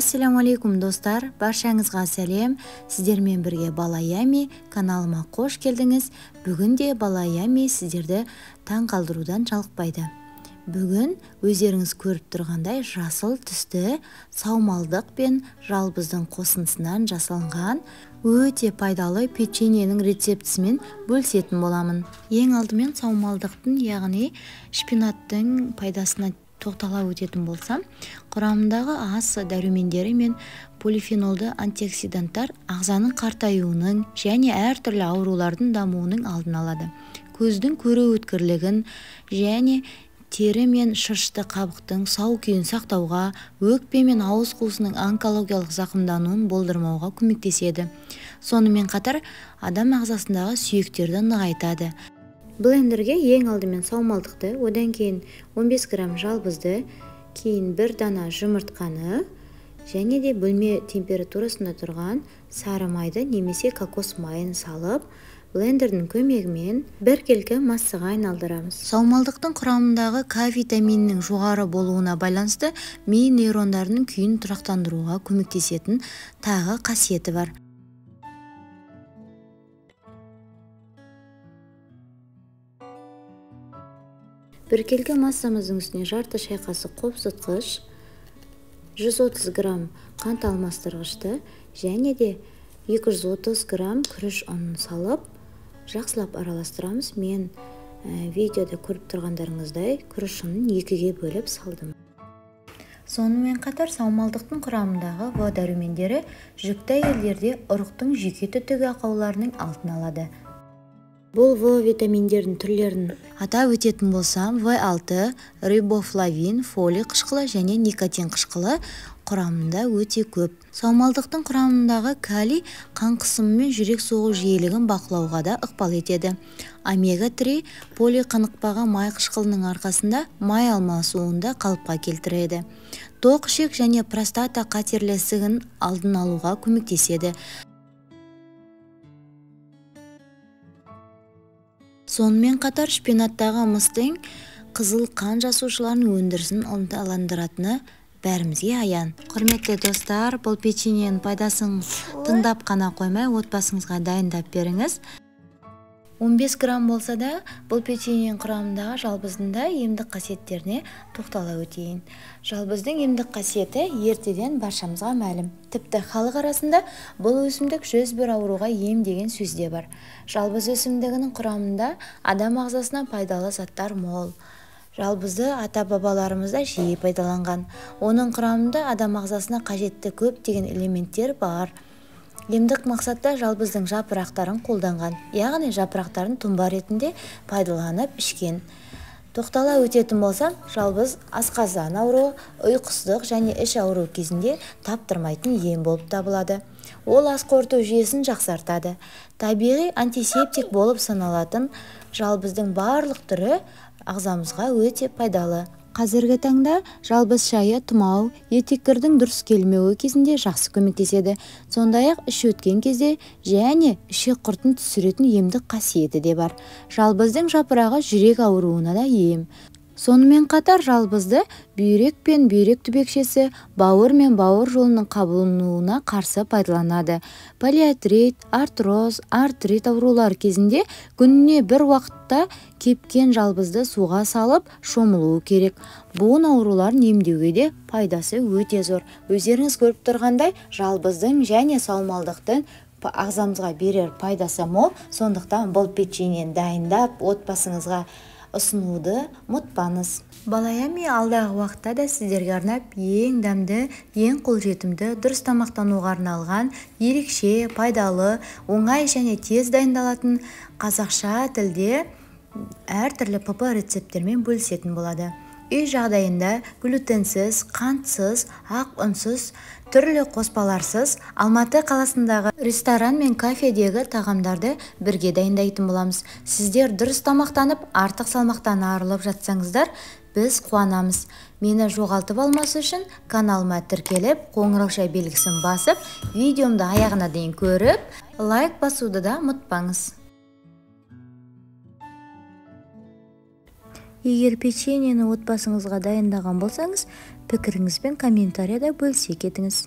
Ассаламу алейкум достар, баршаңызға сәлем. Сіздермен бірге Балаями каналыма қош келдіңіз. Бүгін де Балаями сіздерді таң қалдырудан жалықпайды. Бүгін өздеріңіз көріп тұрғандай жасыл түсті саумалдық пен жалбыздың қосындысынан жасалынған өте пайдалы печеньенің рецептісімен бөлісетін боламын. Ең алдымен саумалдықтың, яғни шпинаттың пайдасына тоқтала өтетін болсам, құрамындағы ас дәрумендері мен полифенолды антиоксиданттар ағзаның қартаюының және әртүрлі аурулардың дамуының алдын алады. Көздің көру өткірлігін және тері мен шырышты қабықтың сау күйін сақтауға, өкпе мен ауыз қуысының онкологиялық зақымдануын болдырмауға көмектеседі. Сонымен қатар адам ағзасындағы сүйектерді нығайтады. Блендерге ең алдымен саумалдықты, одан кейін 15 грамм жалбызды, кейін бір дана жұмыртқаны және де бөлме температурасында тұрған сары майды немесе кокос майын салып, блендердің көмегімен біркелкі массаға айналдырамыз. Саумалдықтың құрамындағы К витаминінің жоғары болуына байланысты ми нейрондарының күйін тұрақтандыруға көмектесетін тағы қасиеті бар. Біркелкі массамыздың үстіне жарты шай қасық қопсытқыш, 130 грамм қант алмастырғышты және де 230 грамм күріш ұнын салып, жақсылап араластырамыз. Мен видеода көріп тұрғандарыңыздай күріш ұнын екіге бөліп салдым. Сонымен қатар саумалдықтың құрамындағы В дәрумендері жүкті әйелдерде ұрықтың жүйке түтігі ақауларының алдын алады. Бұл В витаминдердің түрлерін атап өтетін болсам, В6, рибофлавин, фолий қышқылы және никотин қышқылы құрамында өте көп. Саумалдықтың құрамындағы калий қан қысымы мен жүрек соғу жиілігін бақылауға да ықпал етеді. Омега-3 полиқанықпаған май қышқылының арқасында май алмасуында қалыпқа келтіреді. Тоқ ішек және простата қатерлі ісігін алдын алуға көмектеседі. Сонымен қатар шпинаттағы мыстың қызыл қан жасушаларының өндірісін ынталандыратыны бәрімізге аян. Құрметті достар, бұл печеньенің пайдасын тыңдап қана қоймай, отбасыңызға дайындап беріңіз. 15 грамм болса да, бұл печеньенің құрамындағы жалбыздың да емдік қасиеттеріне тоқтала өтейін. Жалбыздың емдік қасиеті ертеден баршамызға мәлім. Тіпті халық арасында бұл өсімдік 101 ауруға ем деген сөз де бар. Жалбыз өсімдігінің құрамында адам ағзасына пайдалы заттар мол. Жалбызды ата-бабаларымыз да жиі пайдаланған. Оның құрамында адам ағзасына қажетті көптеген элементтер бар. Емдік мақсатта жалбыздың жапырақтарын қолданған, яғни жапырақтарын тұнба ретінде пайдаланып ішкен. Тоқтала өтетін болсам, жалбыз асқазан ауруы, ұйқысыздық және іш ауруы кезінде таптырмайтын ем болып табылады. Ол ас қорыту жүйесін жақсартады. Табиғи антисептик болып саналатын жалбыздың барлық түрі ағзамызға өте пайдалы. Қазіргі таңда жалбыз шайы тұмау, етеккірдің дұрыс келмеуі кезінде жақсы көмектеседі. Сондай-ақ іш өткен кезде және ішек құртын түсіретін емдік қасиеті де бар. Жалбыздың жапырағы жүрек ауруына да ем. Сонымен қатар жалбызды бүйрек пен бүйрек түбекшесі, бауыр мен бауыр жолының қабынуына қарсы пайдаланады. Полиартрит, артроз, артрит аурулары кезінде күніне бір уақытта кепкен жалбызды суға салып шомылуы керек. Буын ауруларын емдеуге де пайдасы өте зор. Өздеріңіз көріп тұрғандай, жалбыздың және саумалдықтың ағзамызға берер пайдасы мол. Сондықтан бұл печеньені дайындап отбасыңызға ұсынуды ұмытпаңыз. Балаями алдағы уақытта да сіздерге арнап ең дәмді, ең қолжетімді, дұрыс тамақтануға арналған, ерекше, пайдалы, оңай және тез дайындалатын қазақша тілде әртүрлі ПП рецептермен бөлісетін болады. Үй жағдайында глютенсіз, қантсыз, ақ ұнсыз, түрлі қоспаларсыз Алматы қаласындағы ресторан мен кафедегі тағамдарды бірге дайындайтын боламыз. Сіздер дұрыс тамақтанып, артық салмақтан арылып жатсаңыздар, біз қуанамыз. Мені жоғалтып алмасы үшін каналыма тіркеліп, қоңырау белгісін басып, видеомды аяғына дейін көріп, лайк басуды да ұмытпаңыз. Егер печеньені отбасыңызға дайындаған болсаңыз, пікіріңізбен комментарияда бөлісе кетіңіз.